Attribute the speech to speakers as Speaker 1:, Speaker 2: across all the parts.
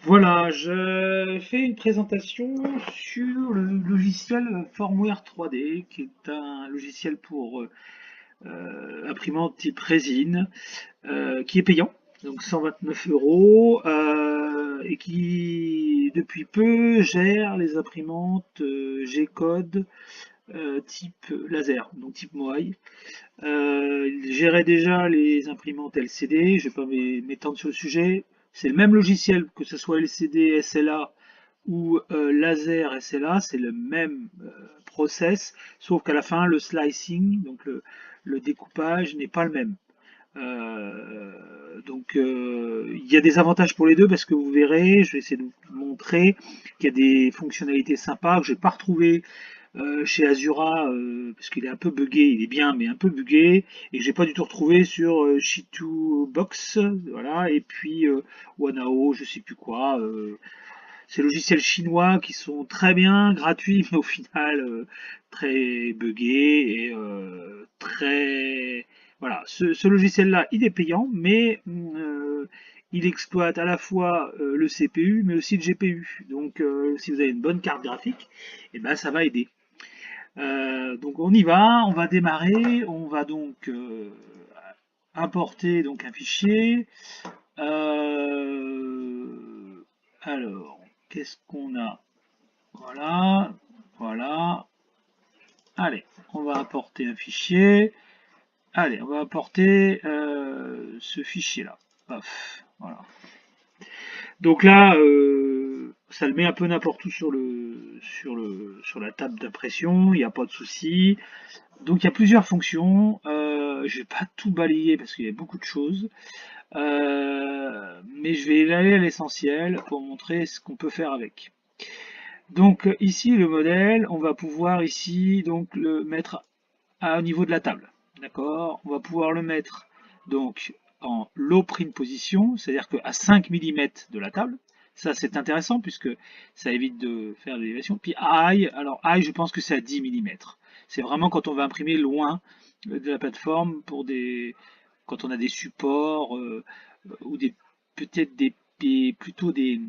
Speaker 1: Voilà, je fais une présentation sur le logiciel Formware 3D, qui est un logiciel pour imprimante type résine, qui est payant, donc 129 euros, et qui depuis peu gère les imprimantes G-Code type laser, donc type Moai. Il gérait déjà les imprimantes LCD, je ne vais pas m'étendre sur le sujet. C'est le même logiciel, que ce soit LCD SLA ou laser SLA, c'est le même process, sauf qu'à la fin, le slicing, donc le découpage, n'est pas le même. Il y a des avantages pour les deux parce que vous verrez, je vais essayer de vous montrer qu'il y a des fonctionnalités sympas que je n'ai pas retrouvées chez Azura, parce qu'il est un peu buggé, il est bien, mais un peu buggé, et que j'ai pas du tout retrouvé sur Shitu Box, voilà, et puis Wanao, je sais plus quoi. Ces logiciels chinois qui sont très bien, gratuits, mais au final très buggés et très. Voilà, ce logiciel-là, il est payant, mais il exploite à la fois le CPU, mais aussi le GPU. Donc, si vous avez une bonne carte graphique, eh ben, ça va aider. Donc on y va, on va démarrer, on va donc importer donc un fichier. Alors, qu'est-ce qu'on a? Voilà, voilà. Allez, on va importer un fichier. Allez, on va importer ce fichier-là. Paf, voilà. Donc là, ça le met un peu n'importe où sur la table d'impression, il n'y a pas de souci. Donc il y a plusieurs fonctions. Je vais pas tout balayer parce qu'il y a beaucoup de choses. Mais je vais aller à l'essentiel pour montrer ce qu'on peut faire avec. Donc ici le modèle, on va pouvoir ici donc le mettre au niveau de la table. D'accord? On va pouvoir le mettre donc en low print position, c'est-à-dire qu'à 5 mm de la table. Ça c'est intéressant puisque ça évite de faire de l'élévation. Puis high, alors high je pense que c'est à 10 mm. C'est vraiment quand on va imprimer loin de la plateforme pour des quand on a des supports ou des peut-être plutôt des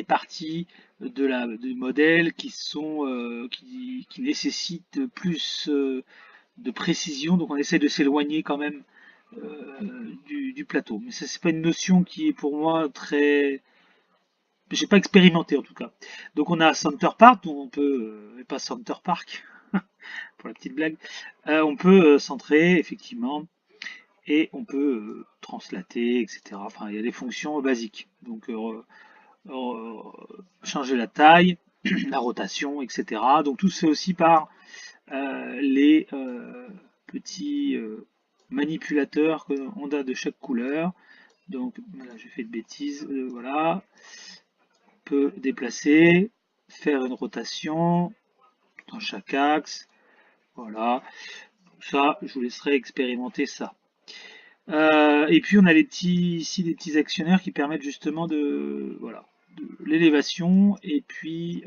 Speaker 1: parties du modèle qui sont qui nécessitent plus de précision, donc on essaie de s'éloigner quand même du plateau. Mais ça c'est pas une notion qui est pour moi très, j'ai pas expérimenté en tout cas. Donc on a Center Park, dont on peut, et pas Center Park pour la petite blague, on peut centrer effectivement et on peut translater, etc. Enfin il y a des fonctions basiques. Donc changer la taille, la rotation, etc. Donc tout se fait aussi par les petits manipulateurs qu'on a de chaque couleur. Donc là j'ai fait de bêtises, voilà. On peut déplacer, faire une rotation dans chaque axe, voilà. Ça, je vous laisserai expérimenter ça. Et puis on a les petits ici des petits actionnaires qui permettent justement de voilà de l'élévation et puis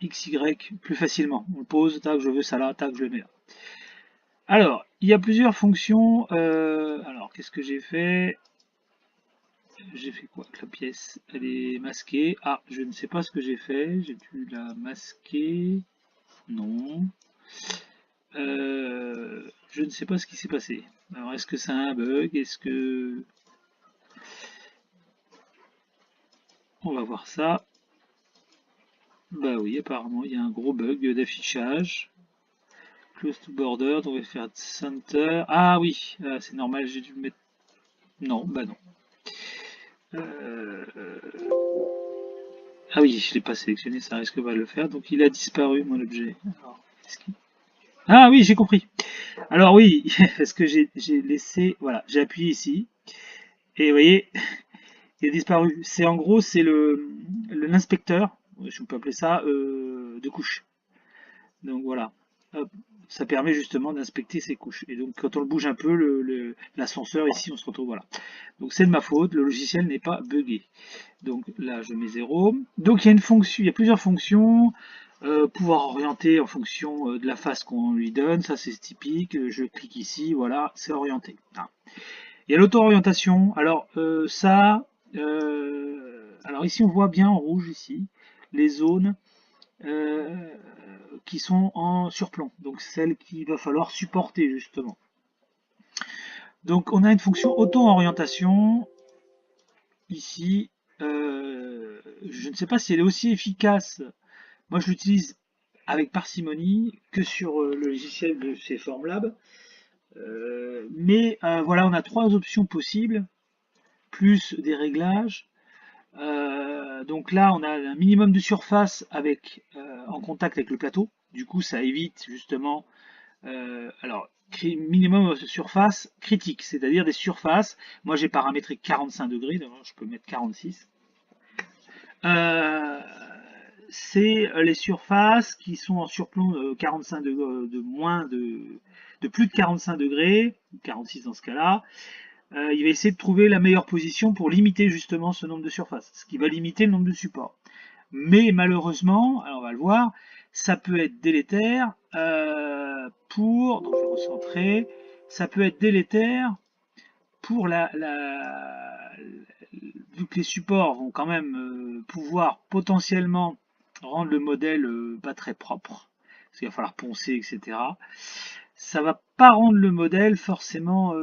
Speaker 1: XY plus facilement. On le pose, tac, je veux ça là, tac, je le mets là. Alors, il y a plusieurs fonctions. Alors, qu'est-ce que j'ai fait? J'ai fait quoi avec la pièce? Elle est masquée. Ah, je ne sais pas ce que j'ai fait. J'ai dû la masquer. Non. Je ne sais pas ce qui s'est passé. Alors, est-ce que c'est un bug? Est-ce que... On va voir ça. Bah oui, apparemment, il y a un gros bug d'affichage. Close to border, on va faire center. Ah oui, c'est normal, j'ai dû mettre... Non, bah non. Euh, Ah oui, je l'ai pas sélectionné, ça risque pas de le faire. Donc il a disparu mon objet. Alors, ah oui, j'ai compris. Alors oui, parce que j'ai laissé, voilà, j'ai appuyé ici et vous voyez, il a disparu. C'est en gros, c'est l'inspecteur, je peux appeler ça, de couches. Donc voilà. Hop. Ça permet justement d'inspecter ces couches. Et donc quand on le bouge un peu, l'ascenseur ici, on se retrouve voilà. Donc c'est de ma faute, le logiciel n'est pas buggé. Donc là, je mets 0. Donc il y a une fonction, il y a plusieurs fonctions. Pouvoir orienter en fonction de la face qu'on lui donne, ça c'est typique. Je clique ici, voilà, c'est orienté. Ah. Il y a l'auto-orientation. Alors ça, Alors ici, on voit bien en rouge, ici, les zones qui sont en surplomb, donc celles qu'il va falloir supporter justement. Donc on a une fonction auto-orientation ici. Je ne sais pas si elle est aussi efficace. Moi je l'utilise avec parcimonie que sur le logiciel de chez Formlab. Voilà, on a trois options possibles, plus des réglages. Donc là, on a un minimum de surface en contact avec le plateau. Du coup, ça évite justement, minimum de surface critique, c'est-à-dire des surfaces. Moi, j'ai paramétré 45 degrés, donc je peux mettre 46. C'est les surfaces qui sont en surplomb de 45 degrés, de plus de 45 degrés, 46 dans ce cas-là. Il va essayer de trouver la meilleure position pour limiter justement ce nombre de surfaces, ce qui va limiter le nombre de supports. Mais malheureusement, alors on va le voir, ça peut être délétère donc je vais recentrer, ça peut être délétère pour vu que les supports vont quand même pouvoir potentiellement rendre le modèle pas très propre, parce qu'il va falloir poncer, etc. Ça va pas rendre le modèle forcément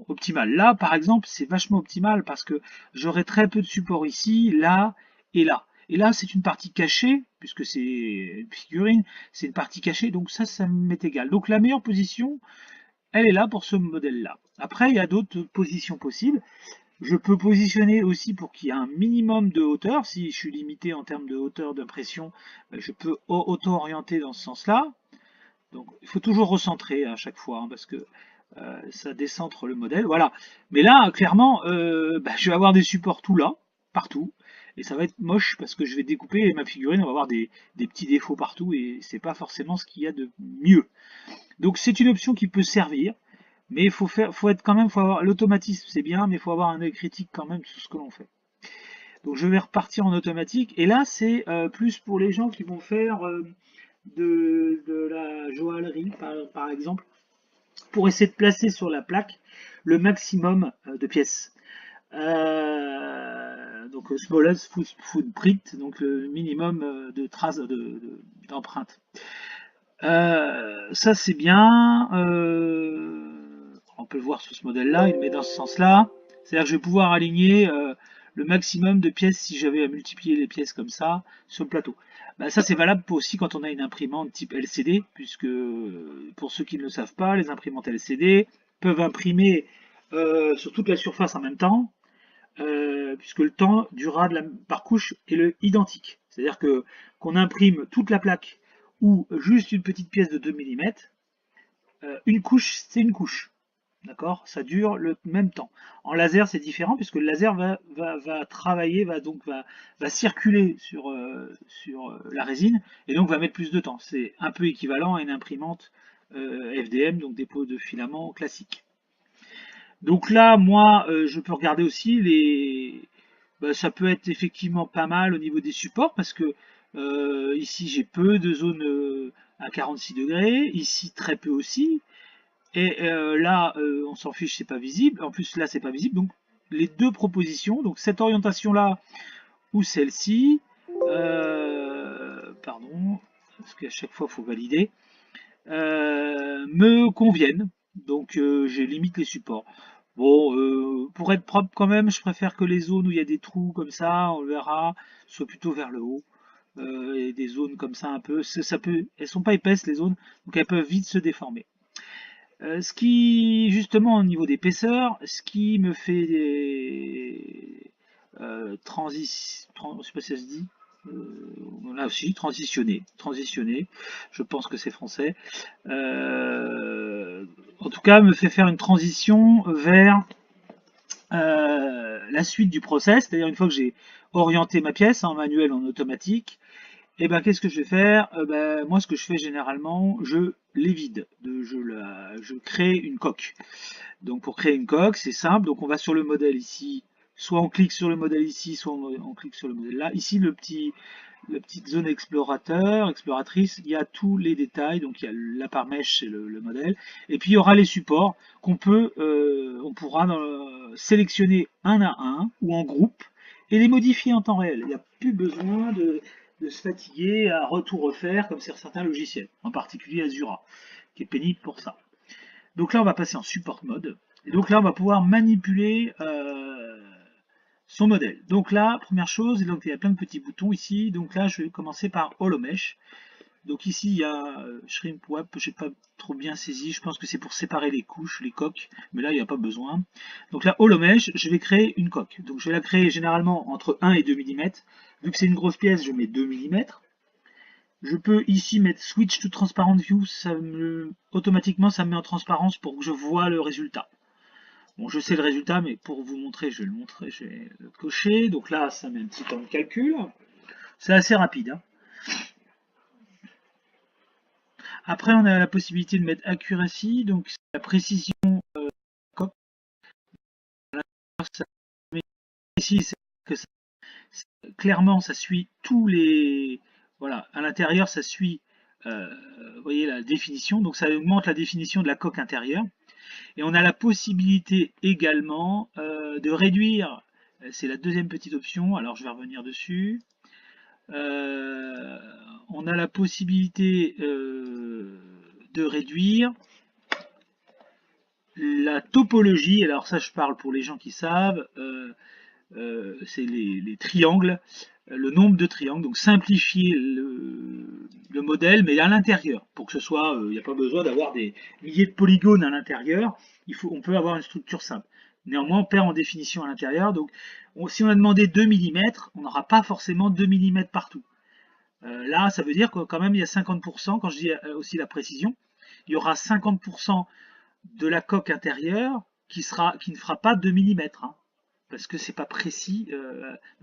Speaker 1: optimal. Là, par exemple, c'est vachement optimal parce que j'aurai très peu de support ici, là et là. Et là, c'est une partie cachée, puisque c'est une figurine, c'est une partie cachée, donc ça m'est égal. Donc la meilleure position, elle est là pour ce modèle-là. Après, il y a d'autres positions possibles. Je peux positionner aussi pour qu'il y ait un minimum de hauteur. Si je suis limité en termes de hauteur d'impression, je peux auto-orienter dans ce sens-là. Donc il faut toujours recentrer à chaque fois, hein, parce que ça décentre le modèle. Voilà. Mais là, clairement, je vais avoir des supports tout là, partout. Et ça va être moche parce que je vais découper ma figurine, on va avoir des petits défauts partout et c'est pas forcément ce qu'il y a de mieux. Donc c'est une option qui peut servir, mais faut être quand même, faut avoir l'automatisme, c'est bien, mais il faut avoir un œil critique quand même sur ce que l'on fait. Donc je vais repartir en automatique et là c'est plus pour les gens qui vont faire de la joaillerie par exemple, pour essayer de placer sur la plaque le maximum de pièces. Donc smallest footprint, donc le minimum de traces d'empreintes. Ça c'est bien. On peut le voir sur ce modèle-là, il met dans ce sens-là. C'est-à-dire que je vais pouvoir aligner le maximum de pièces si j'avais à multiplier les pièces comme ça sur le plateau. Bah, ça c'est valable aussi quand on a une imprimante type LCD, puisque pour ceux qui ne le savent pas, les imprimantes LCD peuvent imprimer sur toute la surface en même temps, puisque le temps durable par couche est identique. C'est-à-dire que qu'on imprime toute la plaque ou juste une petite pièce de 2 mm, une couche, c'est une couche. D'accord? Ça dure le même temps. En laser, c'est différent puisque le laser va travailler, va circuler sur la résine et donc va mettre plus de temps. C'est un peu équivalent à une imprimante FDM, donc dépôt de filament classique. Donc là, moi, je peux regarder aussi ça peut être effectivement pas mal au niveau des supports parce que ici j'ai peu de zones à 46 degrés, ici très peu aussi, et là on s'en fiche, c'est pas visible. En plus là c'est pas visible, donc les deux propositions, donc cette orientation là ou celle-ci, pardon, parce qu'à chaque fois il faut valider, me conviennent. Donc j'ai limite les supports. Bon, pour être propre quand même, je préfère que les zones où il y a des trous comme ça, on le verra, soient plutôt vers le haut. Et des zones comme ça un peu, elles sont pas épaisses les zones, donc elles peuvent vite se déformer. Ce qui, justement, au niveau d'épaisseur, ce qui me fait des je sais pas si ça se dit, là aussi, transitionner, je pense que c'est français. En tout cas, me fait faire une transition vers la suite du process, c'est-à-dire une fois que j'ai orienté ma pièce en manuel, en automatique, et ben qu'est-ce que je vais faire? Moi, ce que je fais généralement, je les vide, je crée une coque. Donc pour créer une coque, c'est simple. Donc on va sur le modèle ici, soit on clique sur le modèle ici, soit on clique sur le modèle là. Ici, la petite zone exploratrice, il y a tous les détails, donc il y a la part mèche, c'est le modèle, et puis il y aura les supports qu'on peut, on pourra sélectionner un à un ou en groupe et les modifier en temps réel. Il n'y a plus besoin de se fatiguer à tout refaire comme sur certains logiciels, en particulier Azura, qui est pénible pour ça. Donc là, on va passer en support mode, et donc là, on va pouvoir manipuler son modèle. Donc là, première chose, donc il y a plein de petits boutons ici. Donc là, je vais commencer par Holomesh. Donc ici, il y a Shrimp Web, je n'ai pas trop bien saisi. Je pense que c'est pour séparer les couches, les coques, mais là, il n'y a pas besoin. Donc là, Holomesh, je vais créer une coque. Donc je vais la créer généralement entre 1 et 2 mm. Vu que c'est une grosse pièce, je mets 2 mm. Je peux ici mettre Switch to Transparent View. Automatiquement, ça me met en transparence pour que je vois le résultat. Bon, je sais le résultat, mais pour vous montrer, je vais le montrer, je vais le cocher. Donc là, ça met un petit temps de calcul. C'est assez rapide. Hein. Après, on a la possibilité de mettre Accuracy, donc la précision coque. Ici, c'est que clairement, ça suit tous les... Voilà, à l'intérieur, ça suit, vous voyez, la définition. Donc ça augmente la définition de la coque intérieure. Et on a la possibilité également de réduire, c'est la deuxième petite option, alors je vais revenir dessus. On a la possibilité de réduire la topologie, alors ça je parle pour les gens qui savent, c'est les triangles, le nombre de triangles, donc simplifier le modèle, mais à l'intérieur, pour que ce soit, il n'y a pas besoin d'avoir des milliers de polygones à l'intérieur, on peut avoir une structure simple. Néanmoins, on perd en définition à l'intérieur, donc si on a demandé 2 mm, on n'aura pas forcément 2 mm partout. Là, ça veut dire que quand même, il y a 50%, quand je dis aussi la précision, il y aura 50% de la coque intérieure qui ne fera pas 2 mm. Hein, parce que c'est pas précis.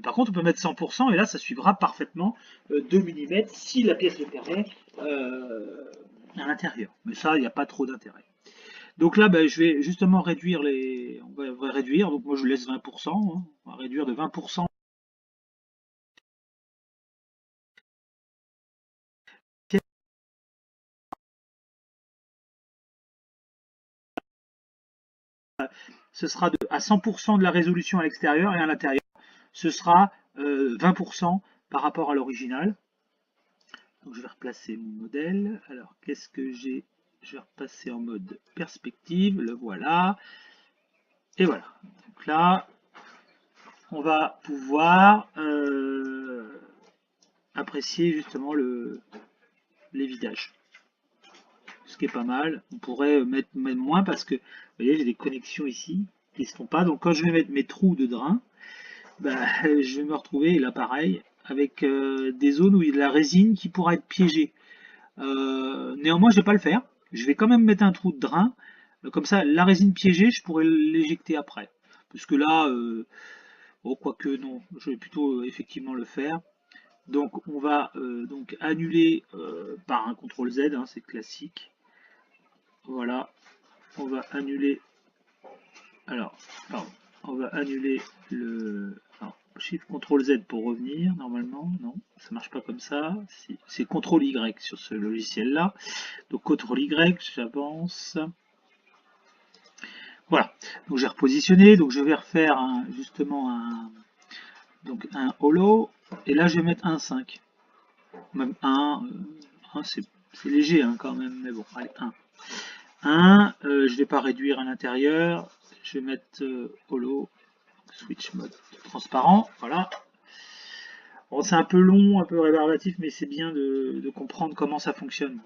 Speaker 1: Par contre, on peut mettre 100% et là, ça suivra parfaitement 2 mm si la pièce le permet à l'intérieur. Mais ça, il n'y a pas trop d'intérêt. Donc là, ben, je vais justement réduire les. On va réduire. Donc moi, je laisse 20%. Hein, on va réduire de 20%. Ce sera à 100% de la résolution à l'extérieur et à l'intérieur, ce sera 20% par rapport à l'original. Donc je vais replacer mon modèle. Alors qu'est-ce que j'ai? Je vais repasser en mode perspective, le voilà. Et voilà. Donc là, on va pouvoir apprécier justement les vidages. Ce qui est pas mal. On pourrait mettre même moins parce que, vous voyez, j'ai des connexions ici qui ne se font pas. Donc quand je vais mettre mes trous de drain, ben, je vais me retrouver, là pareil, avec des zones où il y a de la résine qui pourra être piégée. Néanmoins, je ne vais pas le faire. Je vais quand même mettre un trou de drain. Comme ça, la résine piégée, je pourrais l'éjecter après. Parce que là, oh, quoique non, je vais plutôt effectivement le faire. Donc on va donc annuler par un CTRL Z, hein, c'est classique. Voilà, on va annuler. Alors, pardon, on va annuler le. Alors, Shift CTRL Z pour revenir, normalement, non, ça marche pas comme ça. Si, c'est CTRL Y sur ce logiciel-là. Donc CTRL Y, j'avance. Voilà, donc j'ai repositionné, donc je vais refaire justement un holo, et là je vais mettre un 5. Même 1, c'est léger hein, quand même, mais bon, allez, 1. Je vais pas réduire à l'intérieur, je vais mettre holo, switch mode transparent, voilà. Bon, c'est un peu long, un peu rébarbatif, mais c'est bien de comprendre comment ça fonctionne.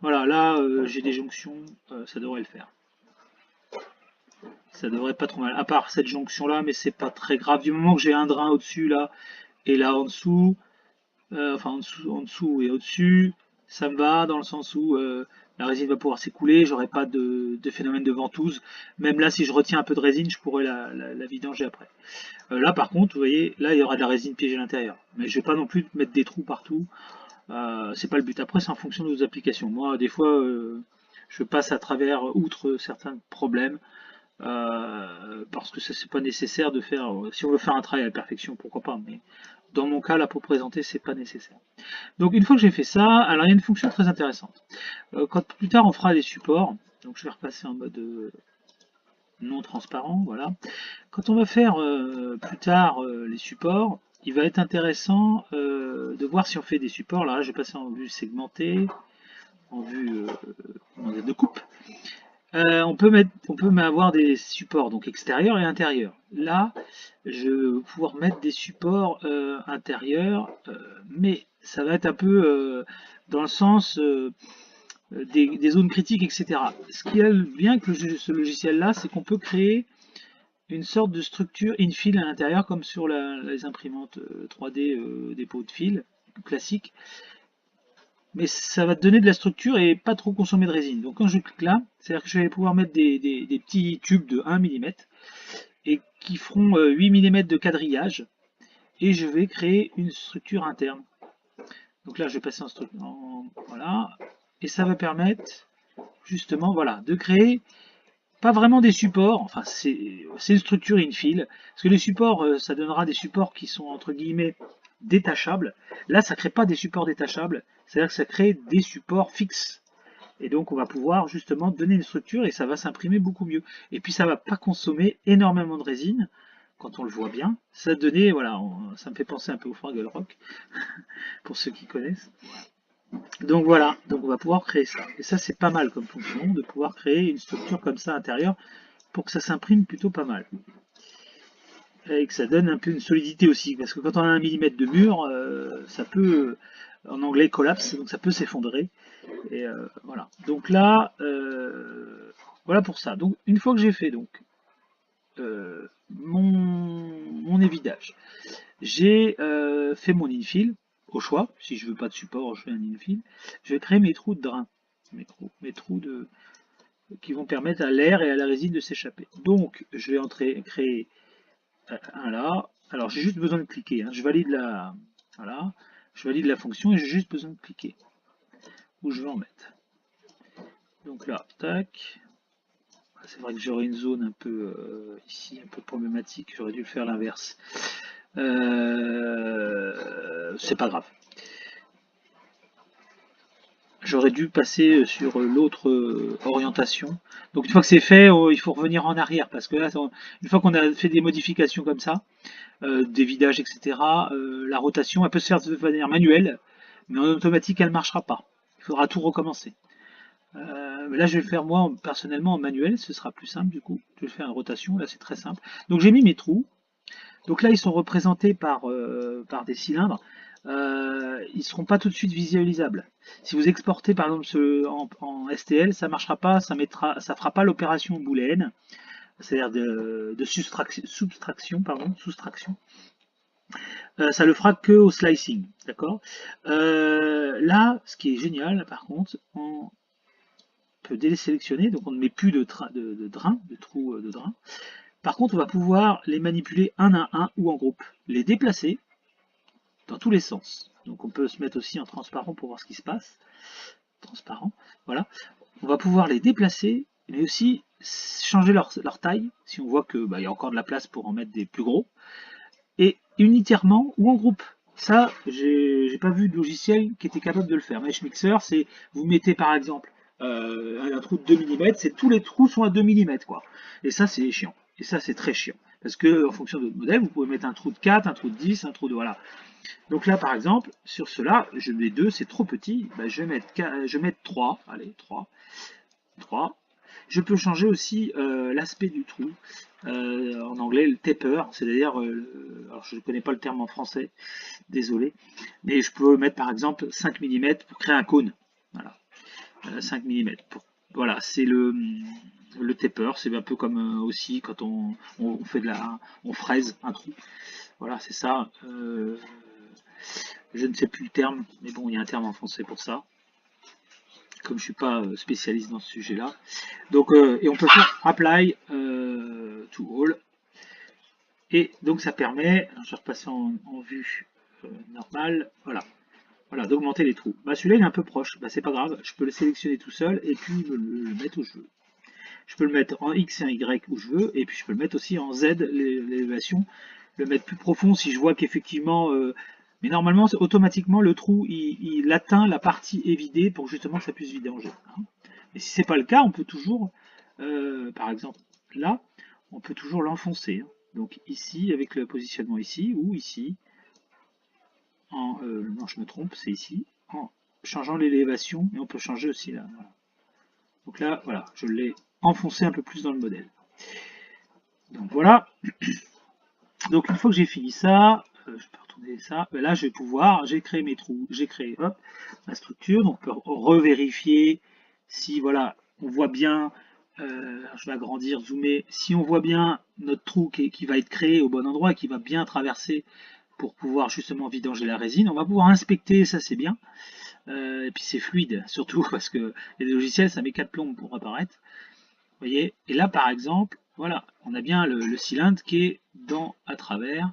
Speaker 1: Voilà, là j'ai des jonctions, ça devrait le faire. Ça devrait pas trop mal, à part cette jonction là, mais c'est pas très grave, du moment que j'ai un drain au-dessus là, et là en dessous, enfin en dessous et au-dessus, ça me va dans le sens où la résine va pouvoir s'écouler, j'aurai pas de phénomène de ventouse. Même là, si je retiens un peu de résine, je pourrais la vidanger après. Là, par contre, vous voyez, là, il y aura de la résine piégée à l'intérieur. Mais je vais pas non plus mettre des trous partout. C'est pas le but. Après, c'est en fonction de vos applications. Moi, des fois, je passe à travers, outre certains problèmes. parce que ça c'est pas nécessaire de faire, si on veut faire un travail à la perfection, pourquoi pas, mais dans mon cas là pour présenter c'est pas nécessaire. Donc une fois que j'ai fait ça, alors il y a une fonction très intéressante. Quand plus tard on fera des supports, donc je vais repasser en mode non transparent, voilà. Quand on va faire plus tard les supports, il va être intéressant de voir si on fait des supports. Là, je vais passer en vue segmentée, en vue de coupe. On peut avoir des supports donc extérieurs et intérieurs. Là, je vais pouvoir mettre des supports intérieurs, mais ça va être un peu dans le sens des zones critiques, etc. Ce qui est bien avec ce logiciel-là, c'est qu'on peut créer une sorte de structure infill à l'intérieur, comme sur les imprimantes 3D dépôt de fil classique. Mais ça va te donner de la structure et pas trop consommer de résine. Donc quand je clique là, c'est-à-dire que je vais pouvoir mettre des petits tubes de 1 mm et qui feront 8 mm de quadrillage. Et je vais créer une structure interne. Donc là, je vais passer en structure. Voilà. Et ça va permettre justement voilà, de créer pas vraiment des supports, enfin c'est une structure infill, parce que les supports, ça donnera des supports qui sont entre guillemets détachables. Là, ça crée pas des supports détachables, c'est-à-dire que ça crée des supports fixes. Et donc on va pouvoir justement donner une structure et ça va s'imprimer beaucoup mieux. Et puis ça va pas consommer énormément de résine, quand on le voit bien. Ça donnait, voilà, ça me fait penser un peu au Fraggle Rock, pour ceux qui connaissent. Donc voilà, donc on va pouvoir créer ça. Et ça c'est pas mal comme fonction, de pouvoir créer une structure comme ça intérieure pour que ça s'imprime plutôt pas mal. Et que ça donne un peu une solidité aussi, parce que quand on a 1 millimètre de mur, ça peut, en anglais collapse, donc ça peut s'effondrer. Et voilà. Donc là, voilà pour ça. Donc une fois que j'ai fait donc mon évidage, j'ai fait mon infill au choix. Si je veux pas de support, je fais un infill. Je vais créer mes trous de drain, mes trous qui vont permettre à l'air et à la résine de s'échapper. Donc je vais créer un là. Alors j'ai juste besoin de cliquer. Hein. Je valide voilà. Je valide la fonction et j'ai juste besoin de cliquer où je veux en mettre. Donc là, tac. C'est vrai que j'aurais une zone un peu ici, un peu problématique. J'aurais dû le faire l'inverse. C'est pas grave. J'aurais dû passer sur l'autre orientation. Donc une fois que c'est fait, il faut revenir en arrière parce que là, une fois qu'on a fait des modifications comme ça, des vidages, etc., la rotation, elle peut se faire de manière manuelle, mais en automatique, elle ne marchera pas. Il faudra tout recommencer. Là, je vais le faire moi personnellement en manuel, ce sera plus simple du coup. Je vais faire une rotation, là c'est très simple. Donc j'ai mis mes trous. Donc là, ils sont représentés par des cylindres. Ils ne seront pas tout de suite visualisables. Si vous exportez par exemple en STL, ça ne marchera pas, ça fera pas l'opération booléenne, c'est-à-dire de soustraction. Ça le fera que au slicing, d'accord. Là, ce qui est génial, par contre, on peut désélectionner, donc on ne met plus de trous de drain. Par contre, on va pouvoir les manipuler un à un ou en groupe, les déplacer dans tous les sens. Donc on peut se mettre aussi en transparent pour voir ce qui se passe. Transparent, voilà. On va pouvoir les déplacer, mais aussi changer leur taille, si on voit que y a encore de la place pour en mettre des plus gros, et unitairement ou en groupe. Ça, j'ai pas vu de logiciel qui était capable de le faire. Mesh Mixer, c'est vous mettez par exemple un trou de 2 mm, c'est tous les trous sont à 2 mm, quoi. Et ça, c'est chiant. Et ça, c'est très chiant. Parce que en fonction de votre modèle, vous pouvez mettre un trou de 4, un trou de 10, un trou de... Voilà. Donc là, par exemple, sur cela, je mets 2, c'est trop petit. Je vais mettre 3. Allez, 3. 3. Je peux changer aussi l'aspect du trou. En anglais, le taper, c'est-à-dire, alors je ne connais pas le terme en français, désolé, mais je peux mettre par exemple 5 mm pour créer un cône. Voilà. 5 mm. Voilà, c'est le taper, c'est un peu comme aussi quand on fait on fraise un trou. Voilà, c'est ça. Je ne sais plus le terme, mais bon, il y a un terme en français pour ça. Comme je suis pas spécialiste dans ce sujet-là. Donc, et on peut faire apply to all. Et donc ça permet, je vais repasser en vue normale, voilà, d'augmenter les trous. Celui-là il est un peu proche, c'est pas grave, je peux le sélectionner tout seul et puis le mettre où je veux. Je peux le mettre en X et en Y où je veux, et puis je peux le mettre aussi en Z, l'élévation, le mettre plus profond si je vois qu'effectivement... mais normalement, automatiquement, le trou, il atteint la partie évidée pour justement que ça puisse vidanger. Hein. Et si c'est pas le cas, on peut toujours, par exemple, là, on peut toujours l'enfoncer. Hein. Donc ici, avec le positionnement ici, ou ici, non, je me trompe, c'est ici, en changeant l'élévation, et on peut changer aussi là. Voilà. Donc là, voilà, je l'ai enfoncé un peu plus dans le modèle. Donc voilà. Donc une fois que j'ai fini ça, je peux retourner ça, là je vais pouvoir, j'ai créé mes trous, j'ai créé hop, ma structure, donc on peut revérifier si voilà, on voit bien, je vais agrandir, zoomer, si on voit bien notre trou qui va être créé au bon endroit, qui va bien traverser pour pouvoir justement vidanger la résine, on va pouvoir inspecter, ça c'est bien, et puis c'est fluide, surtout parce que les logiciels ça met 4 plombes pour apparaître. Vous voyez, et là par exemple, voilà, on a bien le cylindre qui est à travers,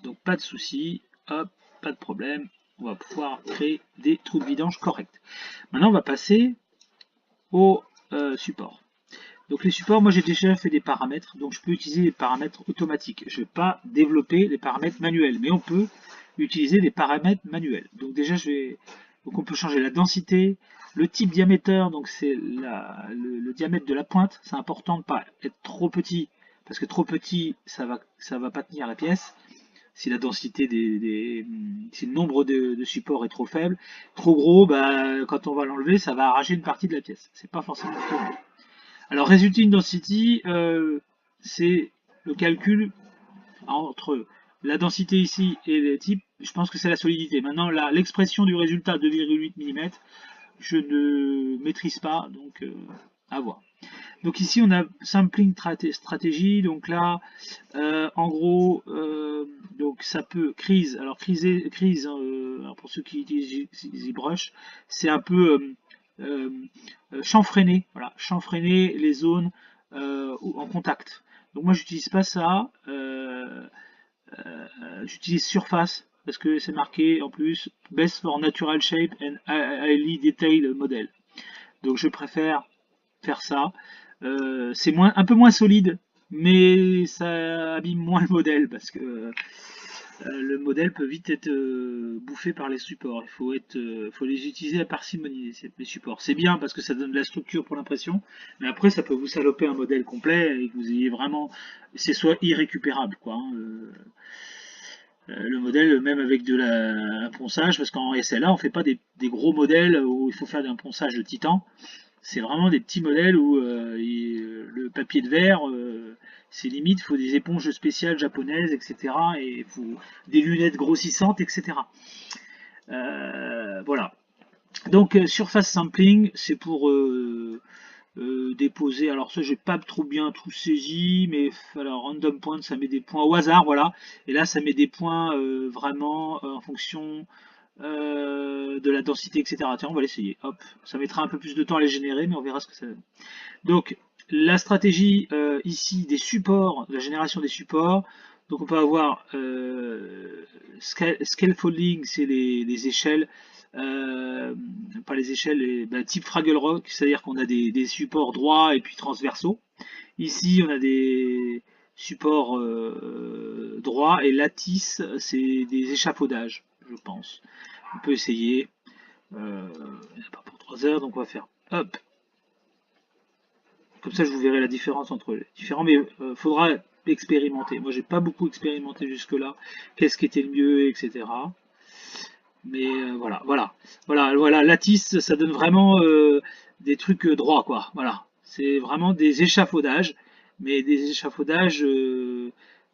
Speaker 1: donc pas de souci, hop, pas de problème, on va pouvoir créer des trous de vidange corrects. Maintenant on va passer au support. Donc les supports, moi j'ai déjà fait des paramètres, donc je peux utiliser des paramètres automatiques. Je ne vais pas développer les paramètres manuels, mais on peut utiliser des paramètres manuels. Donc déjà donc on peut changer la densité, le type diamètre, donc c'est le diamètre de la pointe, c'est important de ne pas être trop petit, parce que trop petit, ça va pas tenir la pièce. Si la densité si le nombre de supports est trop faible, trop gros, bah, quand on va l'enlever, ça va arracher une partie de la pièce. C'est pas forcément trop bon. Alors resulting density, c'est le calcul entre la densité ici et les types. Je pense que c'est la solidité. Maintenant, l'expression du résultat 2,8 mm, je ne maîtrise pas, donc à voir. Donc ici on a sampling stratégie, donc là en gros donc ça peut crise, alors crise alors pour ceux qui utilisent ZBrush, c'est un peu chanfreiner, voilà, chanfreiner les zones en contact. Donc moi j'utilise pas ça, j'utilise surface parce que c'est marqué en plus best for natural shape and highly detailed model. Donc je préfère faire ça. C'est un peu moins solide, mais ça abîme moins le modèle parce que le modèle peut vite être bouffé par les supports. Faut les utiliser à parcimonie, les supports. C'est bien parce que ça donne de la structure pour l'impression, mais après ça peut vous saloper un modèle complet et que vous ayez vraiment, c'est soit irrécupérable quoi. Hein, le modèle même avec un ponçage, parce qu'en SLA on fait pas des gros modèles où il faut faire un ponçage de titan. C'est vraiment des petits modèles où le papier de verre, c'est limite, il faut des éponges spéciales japonaises, etc. Et il faut des lunettes grossissantes, etc. Voilà. Donc surface sampling, c'est pour déposer. Alors ça, j'ai pas trop bien tout saisi, mais alors random point, ça met des points au hasard, voilà. Et là, ça met des points vraiment en fonction de la densité, etc. Tiens, on va l'essayer. Hop, ça mettra un peu plus de temps à les générer, mais on verra ce que ça donne. Donc, la stratégie ici des supports, la génération des supports. Donc, on peut avoir scaffolding, c'est les échelles, pas les échelles, type Fraggle Rock, c'est-à-dire qu'on a des supports droits et puis transversaux. Ici, on a des supports droits et lattice, c'est des échafaudages, je pense. On peut essayer. Il n'y en a pas pour 3 heures, donc on va faire hop. Comme ça, je vous verrai la différence entre les différents, mais faudra expérimenter. Moi, j'ai pas beaucoup expérimenté jusque-là. Qu'est-ce qui était le mieux, etc. Mais voilà. Lattice, ça donne vraiment des trucs droits, quoi. Voilà. C'est vraiment des échafaudages, mais des échafaudages.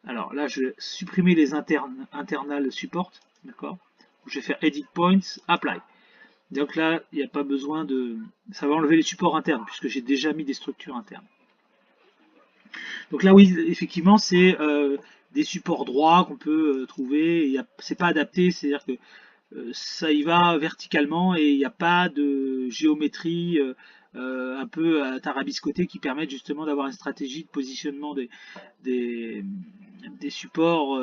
Speaker 1: Alors là, je vais supprimer les internal support, d'accord. Je vais faire Edit Points, Apply. Donc là, il n'y a pas besoin de... Ça va enlever les supports internes, puisque j'ai déjà mis des structures internes. Donc là, oui, effectivement, c'est des supports droits qu'on peut trouver. C'est pas adapté, c'est-à-dire que ça y va verticalement et il n'y a pas de géométrie un peu tarabiscotée qui permettent justement d'avoir une stratégie de positionnement des supports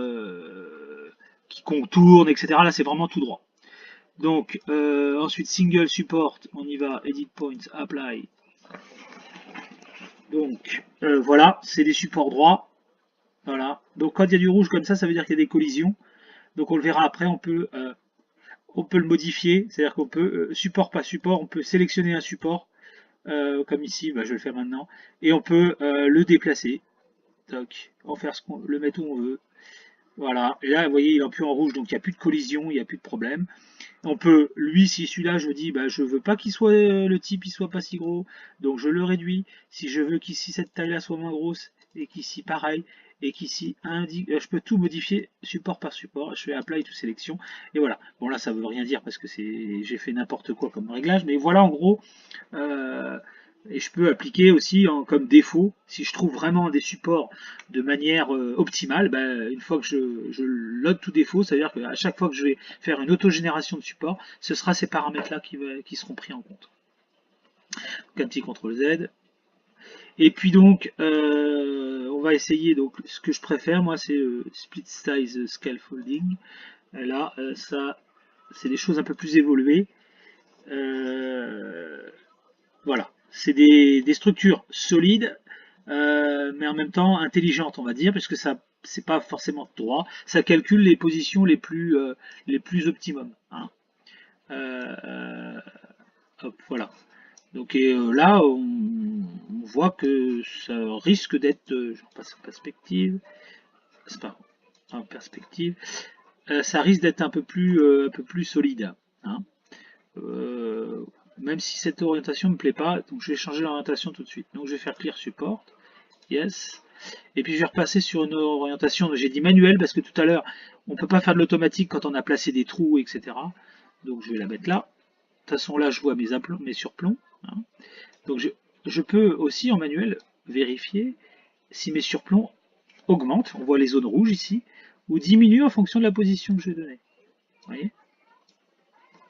Speaker 1: qui contournent, etc. Là, c'est vraiment tout droit. Donc, ensuite, single support, on y va, edit points, apply. Donc voilà, c'est des supports droits. Voilà. Donc quand il y a du rouge comme ça veut dire qu'il y a des collisions. Donc on le verra après, on peut le modifier, c'est-à-dire qu'on peut, support pas support, on peut sélectionner un support, comme ici, bah, je vais le faire maintenant, et on peut le déplacer, donc, en faire le mettre où on veut. Voilà, et là vous voyez il est plus en rouge, donc il n'y a plus de collision, il n'y a plus de problème. On peut, lui, si celui-là je dis bah, je veux pas qu'il soit le type il soit pas si gros, donc je le réduis. Si je veux qu'ici cette taille là soit moins grosse, et qu'ici pareil, et qu'ici je peux tout modifier support par support. Je fais apply to sélection, et voilà. Bon là ça veut rien dire parce que j'ai fait n'importe quoi comme réglage, mais voilà en gros. Et je peux appliquer aussi comme défaut, si je trouve vraiment des supports de manière optimale, ben, une fois que je load tout défaut, c'est-à-dire qu'à chaque fois que je vais faire une autogénération de support, ce sera ces paramètres-là qui seront pris en compte. Donc un petit CTRL Z. Et puis donc, on va essayer, donc ce que je préfère, moi, c'est Split Size Scaffolding. Et là, ça, c'est des choses un peu plus évoluées. Voilà, c'est des structures solides, mais en même temps intelligentes, on va dire, parce que ça, c'est pas forcément droit. Ça calcule les positions les plus optimum. Hein. Hop, voilà. Donc là, on voit que ça risque d'être, je repasse en perspective, c'est pas en perspective, ça risque d'être un peu plus solide. Hein. Même si cette orientation ne me plaît pas, donc je vais changer l'orientation tout de suite. Donc je vais faire clear support, yes, et puis je vais repasser sur une orientation, j'ai dit manuel parce que tout à l'heure on peut pas faire de l'automatique quand on a placé des trous, etc. Donc je vais la mettre là. De toute façon là je vois mes surplombs. Hein. Donc je peux aussi en manuel vérifier si mes surplombs augmentent, on voit les zones rouges ici, ou diminuent en fonction de la position que je vais donner. Vous voyez ?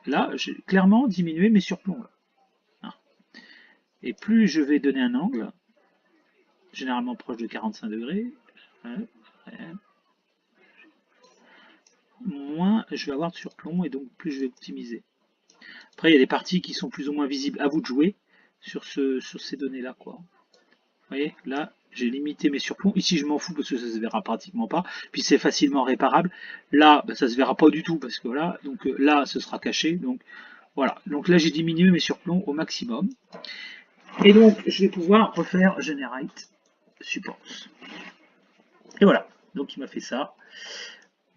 Speaker 1: Là, j'ai clairement diminué mes surplombs. Là. Et plus je vais donner un angle, généralement proche de 45 degrés, moins je vais avoir de surplomb et donc plus je vais optimiser. Après, il y a des parties qui sont plus ou moins visibles. À vous de jouer sur ces données-là, quoi. Vous voyez, là, j'ai limité mes surplombs. Ici, je m'en fous parce que ça se verra pratiquement pas. Puis c'est facilement réparable. Là, ben, ça se verra pas du tout parce que voilà. Donc là, ce sera caché. Donc voilà. Donc là, j'ai diminué mes surplombs au maximum. Et donc, je vais pouvoir refaire Generate Supports. Et voilà. Donc, il m'a fait ça.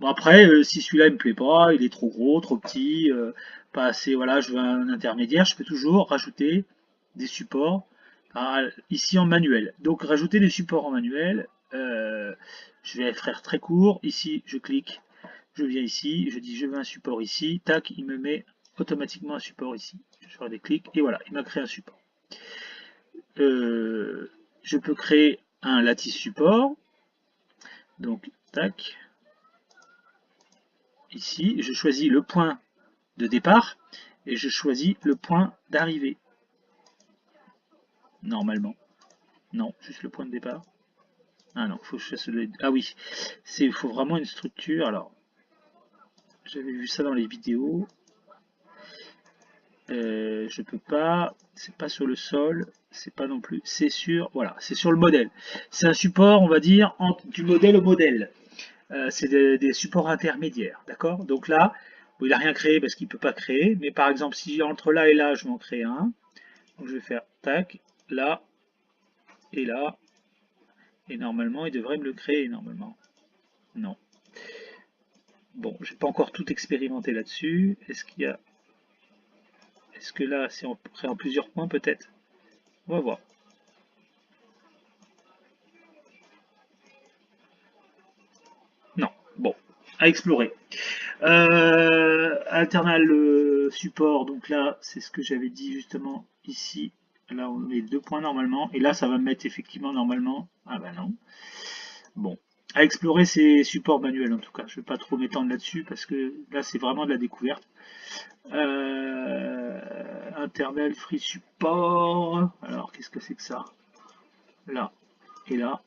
Speaker 1: Bon, après, si celui-là, il me plaît pas, il est trop gros, trop petit, pas assez, voilà, je veux un intermédiaire, je peux toujours rajouter des supports ici en manuel. Donc, rajouter des supports en manuel, je vais faire très court. Ici, je clique, je viens ici, je dis je veux un support ici, tac, il me met automatiquement un support ici. Je ferai des clics, et voilà, il m'a créé un support. Je peux créer un lattice support. Donc, tac. Ici, je choisis le point de départ et je choisis le point d'arrivée. Normalement. Non, juste le point de départ. Ah non, faut que je fasse le... Ah oui, il faut vraiment une structure. Alors, j'avais vu ça dans les vidéos. Je peux pas, c'est pas sur le sol, c'est pas non plus, c'est sur, voilà, c'est sur le modèle. C'est un support, on va dire, du modèle au modèle. C'est des supports intermédiaires, d'accord? Donc là, bon, il n'a rien créé parce qu'il ne peut pas créer, mais par exemple, si entre là et là, je m'en crée un, donc je vais faire tac, là, et normalement, il devrait me le créer, normalement. Non. Bon, je n'ai pas encore tout expérimenté là-dessus. Est-ce que là, si on crée en plusieurs points, peut-être? On va voir. Non. Bon, à explorer. Alternal support, donc là, c'est ce que j'avais dit justement ici. Là, on met 2 points normalement. Et là, ça va me mettre effectivement normalement. Ah bah non. Bon. À explorer ces supports manuels en tout cas. Je ne vais pas trop m'étendre là-dessus parce que là, c'est vraiment de la découverte. Internal free support. Alors, qu'est-ce que c'est que ça? Là et là.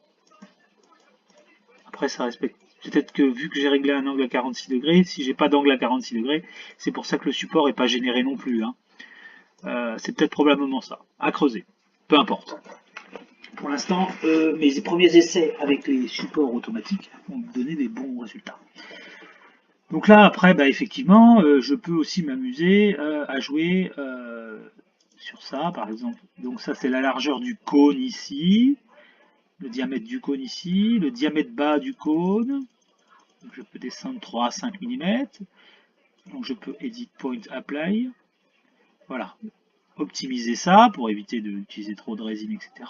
Speaker 1: Après, ça respecte. Peut-être que vu que j'ai réglé un angle à 46 degrés, si j'ai pas d'angle à 46 degrés, c'est pour ça que le support n'est pas généré non plus. Hein. C'est peut-être probablement ça. À creuser. Peu importe. pour l'instant, mes premiers essais avec les supports automatiques ont donné des bons résultats. Donc là, après, bah, effectivement, je peux aussi m'amuser à jouer sur ça, par exemple. Donc ça, c'est la largeur du cône ici, le diamètre du cône ici, le diamètre bas du cône. Donc je peux descendre 3 à 5 mm. Donc je peux Edit Point Apply. Voilà. Optimiser ça pour éviter d'utiliser trop de résine, etc.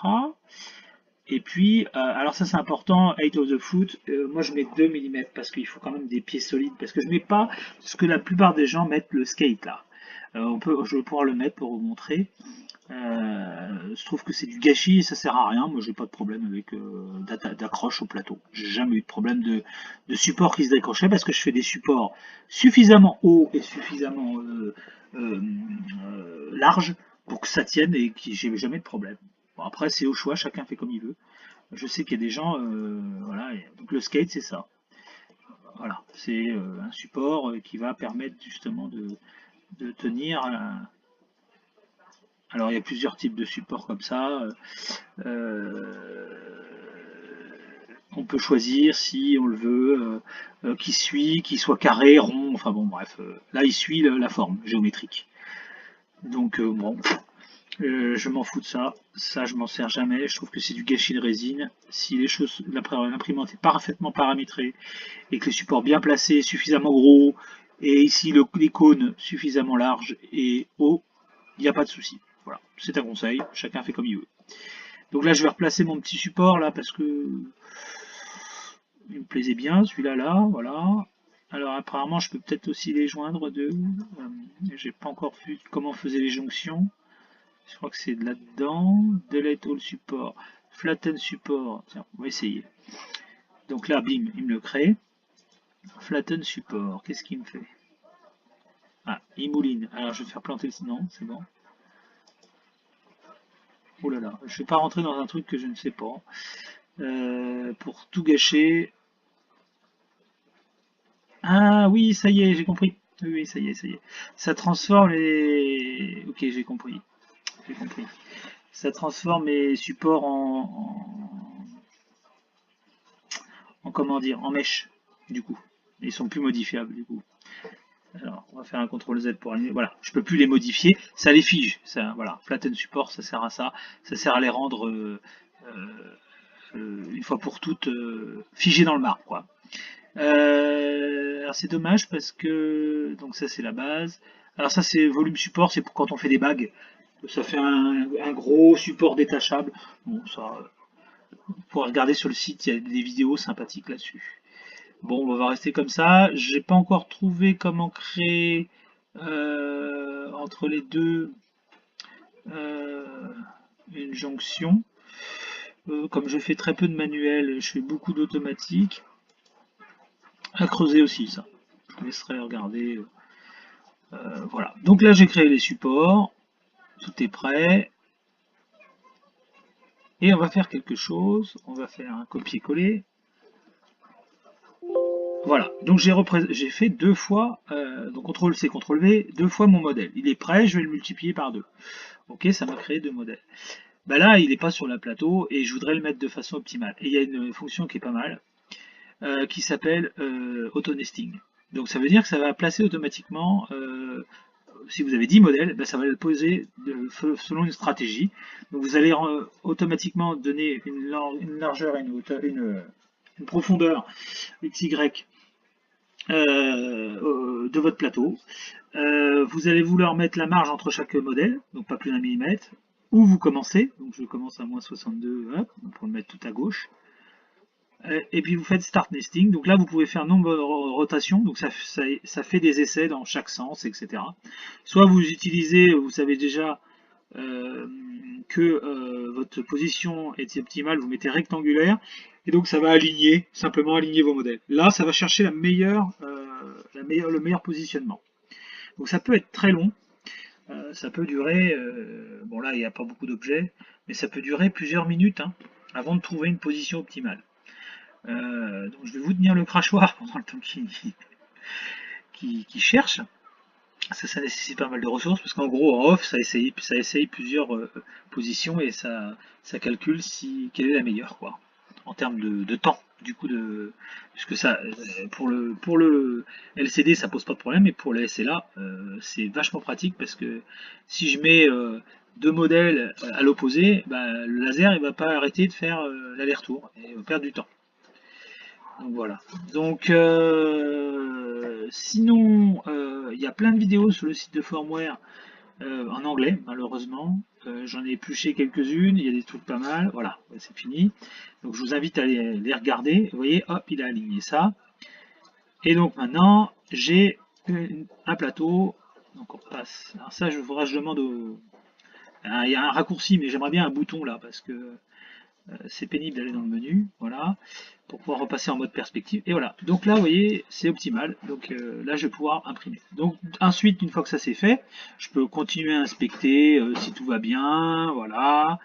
Speaker 1: Et puis, alors ça c'est important, height of the foot, moi je mets 2 mm parce qu'il faut quand même des pieds solides, parce que je mets pas ce que la plupart des gens mettent, le skate là. Je vais pouvoir le mettre pour vous montrer. Je trouve que c'est du gâchis et ça sert à rien. Moi j'ai pas de problème avec d'accroche au plateau. J'ai jamais eu de problème de support qui se décrochait parce que je fais des supports suffisamment hauts et suffisamment larges pour que ça tienne et que j'ai jamais de problème. Bon, après c'est au choix, chacun fait comme il veut. Je sais qu'il y a des gens, voilà, donc le skate c'est ça. Voilà, c'est un support qui va permettre justement de tenir. Alors il y a plusieurs types de supports comme ça. On peut choisir si on le veut, qui suit, qui soit carré, rond, enfin bon bref. Là il suit la forme géométrique. Donc bon, je m'en fous de ça. Ça je m'en sers jamais. Je trouve que c'est du gâchis de résine. Si les choses, l'imprimante est parfaitement paramétrée et que les supports bien placés, suffisamment gros, et ici les cônes suffisamment larges et hauts, il n'y a pas de souci. Voilà, c'est un conseil, chacun fait comme il veut. Donc là, je vais replacer mon petit support là parce que il me plaisait bien, celui-là là, voilà. Alors apparemment, je peux peut-être aussi les joindre de. J'ai pas encore vu comment on faisait les jonctions. Je crois que c'est là-dedans. Delete all support, flatten support. Tiens, on va essayer. Donc là, bim, il me le crée. Flatten support, qu'est-ce qu'il me fait? Ah, il mouline. Alors je vais faire planter le. Non, c'est bon. Oh là là, je vais pas rentrer dans un truc que je ne sais pas. Pour tout gâcher. Ah oui, ça y est, j'ai compris. Oui, ça y est, ça y est. Ça transforme les. Ok, j'ai compris. J'ai compris. Ça transforme les supports en comment dire, en mèche, du coup. Ils sont plus modifiables, du coup. Alors, on va faire un CTRL Z pour aligner. Voilà, je peux plus les modifier, ça les fige. Ça, voilà, flatten support, ça sert à ça. Ça sert à les rendre une fois pour toutes figés dans le marbre, quoi. Alors c'est dommage parce que donc ça c'est la base. Alors ça c'est volume support, c'est pour quand on fait des bagues. Ça fait un gros support détachable. Bon ça, vous pourrez regarder sur le site, il y a des vidéos sympathiques là-dessus. Bon, on va rester comme ça. J'ai pas encore trouvé comment créer entre les deux une jonction. Comme je fais très peu de manuel, je fais beaucoup d'automatique. À creuser aussi ça. Je vous laisserai regarder. Voilà. Donc là j'ai créé les supports. Tout est prêt. Et on va faire quelque chose. On va faire un copier-coller. Voilà, donc j'ai fait deux fois, donc CTRL-C, CTRL-V, deux fois mon modèle. Il est prêt, je vais le multiplier par deux. Ok, ça m'a créé deux modèles. Ben là, il n'est pas sur la plateau et je voudrais le mettre de façon optimale. Et il y a une fonction qui est pas mal, qui s'appelle auto-nesting. Donc ça veut dire que ça va placer automatiquement, si vous avez 10 modèles, ben ça va le poser selon une stratégie. Donc vous allez automatiquement donner une largeur et une profondeur XY de votre plateau. Vous allez vouloir mettre la marge entre chaque modèle, donc pas plus d'un millimètre, où vous commencez, donc je commence à moins 62, hop, pour le mettre tout à gauche. Et puis vous faites Start Nesting, donc là vous pouvez faire nombre de rotations, donc ça fait des essais dans chaque sens, etc. Soit vous utilisez, vous savez déjà que votre position est optimale, vous mettez rectangulaire, et donc ça va aligner, simplement aligner vos modèles. Là, ça va chercher le meilleur positionnement. Donc ça peut être très long, ça peut durer, bon là il n'y a pas beaucoup d'objets, mais ça peut durer plusieurs minutes hein, avant de trouver une position optimale. Donc je vais vous tenir le crachoir pendant le temps qui cherche. Ça nécessite pas mal de ressources parce qu'en gros en off ça essaye plusieurs positions et ça calcule quelle est la meilleure quoi en termes de temps du coup puisque ça pour le LCD ça pose pas de problème et pour le SLA c'est vachement pratique parce que si je mets deux modèles à l'opposé, bah, le laser il va pas arrêter de faire l'aller-retour et il va perdre du temps. Donc voilà. Donc sinon, il y a plein de vidéos sur le site de Firmware en anglais, malheureusement. J'en ai épluché quelques-unes, il y a des trucs pas mal. Voilà, c'est fini. Donc je vous invite à les regarder. Vous voyez, hop, il a aligné ça. Et donc maintenant, j'ai un plateau. Donc on passe. Alors ça, je demande il y a un raccourci, mais j'aimerais bien un bouton là, parce que c'est pénible d'aller dans le menu, voilà, pour pouvoir repasser en mode perspective. Et voilà, donc là, vous voyez, c'est optimal. Donc là, je vais pouvoir imprimer. Donc ensuite, une fois que ça c'est fait, je peux continuer à inspecter si tout va bien, voilà.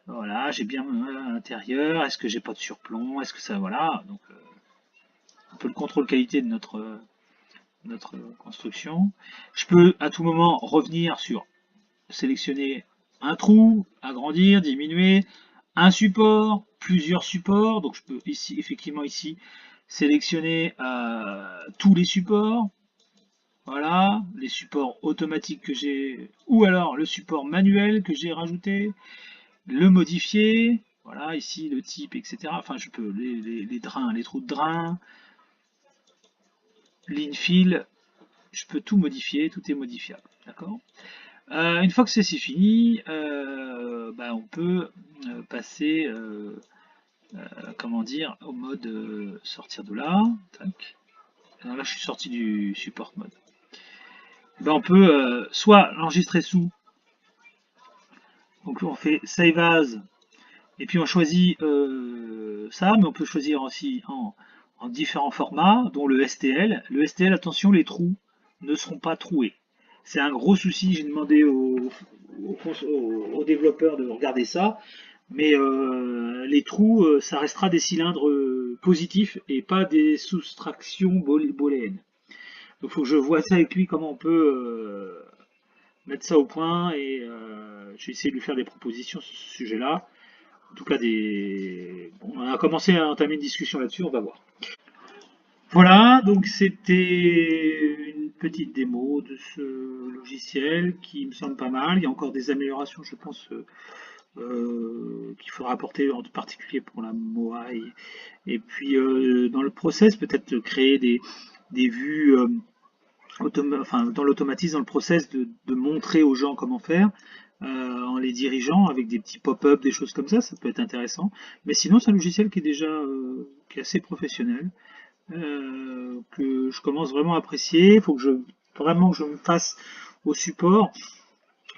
Speaker 1: Voilà, j'ai bien à l'intérieur. Est-ce que j'ai pas de surplomb? Est-ce que ça, voilà. Donc un peu le contrôle qualité de notre construction. Je peux à tout moment revenir sur sélectionner un trou, agrandir, diminuer, un support, plusieurs supports. Donc je peux ici, effectivement ici, sélectionner tous les supports. Voilà, les supports automatiques que j'ai, ou alors le support manuel que j'ai rajouté, le modifier. Voilà, ici le type, etc. Enfin, je peux les drains, les trous de drain, l'infill, je peux tout modifier, tout est modifiable. D'accord. Une fois que ceci fini, bah, on peut passer, comment dire, au mode sortir de là. Tac. Alors là, je suis sorti du support mode. Ben, on peut soit l'enregistrer sous, donc on fait save as, et puis on choisit ça, mais on peut choisir aussi en différents formats, dont le STL. Le STL, attention, les trous ne seront pas troués. C'est un gros souci, j'ai demandé aux développeurs de regarder ça, mais les trous, ça restera des cylindres positifs et pas des soustractions booléennes. Donc il faut que je vois ça avec lui, comment on peut mettre ça au point, et je vais essayer de lui faire des propositions sur ce sujet-là. En tout cas, bon, on a commencé à entamer une discussion là-dessus, on va voir. Voilà, donc c'était une petite démo de ce logiciel qui me semble pas mal. Il y a encore des améliorations, je pense, qu'il faudra apporter en particulier pour la MOA. Et puis dans le process, peut-être créer des vues enfin, dans l'automatisme, dans le process de montrer aux gens comment faire. En les dirigeant avec des petits pop-up, des choses comme ça peut être intéressant. Mais sinon, c'est un logiciel qui est déjà qui est assez professionnel, que je commence vraiment à apprécier. Il faut que vraiment que je me fasse au support.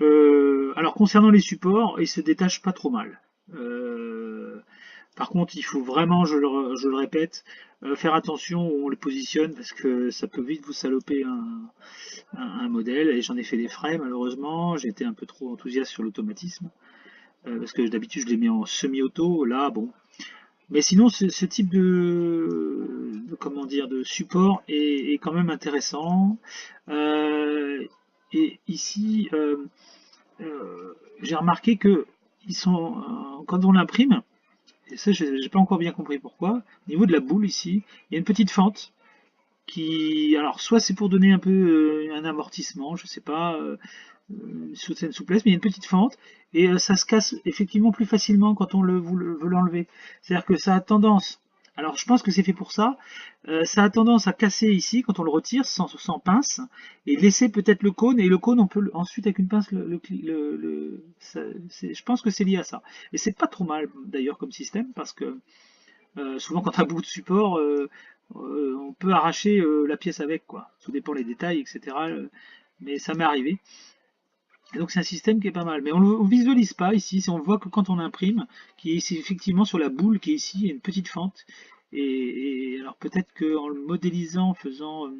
Speaker 1: Alors concernant les supports, ils se détachent pas trop mal. Par contre, il faut vraiment, je le répète, faire attention où on le positionne parce que ça peut vite vous saloper un modèle. Et j'en ai fait des frais malheureusement. J'ai été un peu trop enthousiaste sur l'automatisme parce que d'habitude je l'ai mis en semi-auto. Là, bon. Mais sinon, ce type comment dire, de support est quand même intéressant. Et ici, j'ai remarqué que quand on l'imprime, et ça j'ai pas encore bien compris pourquoi, au niveau de la boule ici, il y a une petite fente qui, alors soit c'est pour donner un peu un amortissement, je sais pas, une certaine souplesse, mais il y a une petite fente et ça se casse effectivement plus facilement quand on veut l'enlever. C'est-à-dire que ça a tendance, alors je pense que c'est fait pour ça, ça a tendance à casser ici quand on le retire sans pince et laisser peut-être le cône, et le cône on peut ensuite avec une pince je pense que c'est lié à ça. Et c'est pas trop mal d'ailleurs comme système parce que souvent quand on a beaucoup de support, on peut arracher la pièce avec, quoi. Tout dépend les détails, etc. Mais ça m'est arrivé. Et donc c'est un système qui est pas mal. Mais on ne visualise pas ici, on voit que quand on imprime, qui est effectivement sur la boule qui est ici, il y a une petite fente. Et alors peut-être qu'en le modélisant, en faisant,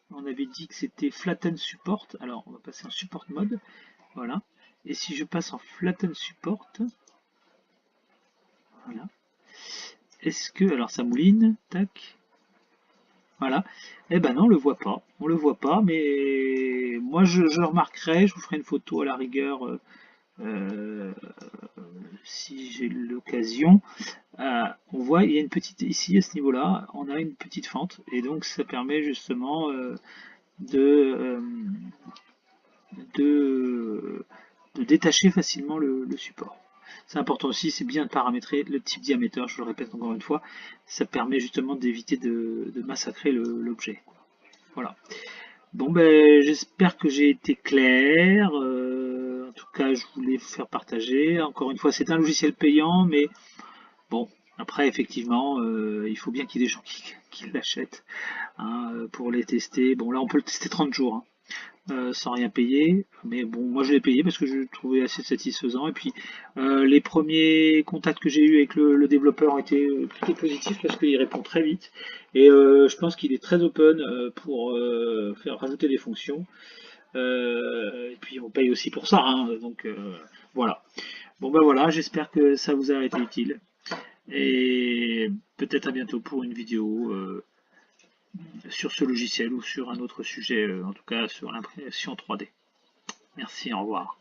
Speaker 1: on avait dit que c'était flatten support. Alors on va passer en support mode. Voilà. Et si je passe en flatten support, voilà. Est-ce que, alors ça mouline, tac. Voilà. Eh ben non, on le voit pas. On le voit pas, mais moi je remarquerai, je vous ferai une photo à la rigueur euh, si j'ai l'occasion. On voit, il y a une petite, ici à ce niveau-là, on a une petite fente, et donc ça permet justement de, euh, de, de détacher facilement le support. C'est important aussi, c'est bien de paramétrer le type diamètre, je le répète encore une fois, ça permet justement d'éviter de massacrer l'objet. Voilà. Bon ben j'espère que j'ai été clair. En tout cas, je voulais vous faire partager. Encore une fois, c'est un logiciel payant, mais bon, après effectivement, il faut bien qu'il y ait des gens qui l'achètent hein, pour les tester. Bon là, on peut le tester 30 jours. Hein. Sans rien payer. Mais bon, moi je l'ai payé parce que je le trouvais assez satisfaisant. Et puis les premiers contacts que j'ai eu avec le développeur ont été plutôt positifs parce qu'il répond très vite. Et je pense qu'il est très open pour faire rajouter des fonctions. Et puis on paye aussi pour ça. Hein, donc voilà. Bon ben voilà, j'espère que ça vous a été utile. Et peut-être à bientôt pour une vidéo sur ce logiciel ou sur un autre sujet, en tout cas sur l'impression 3D. Merci, au revoir.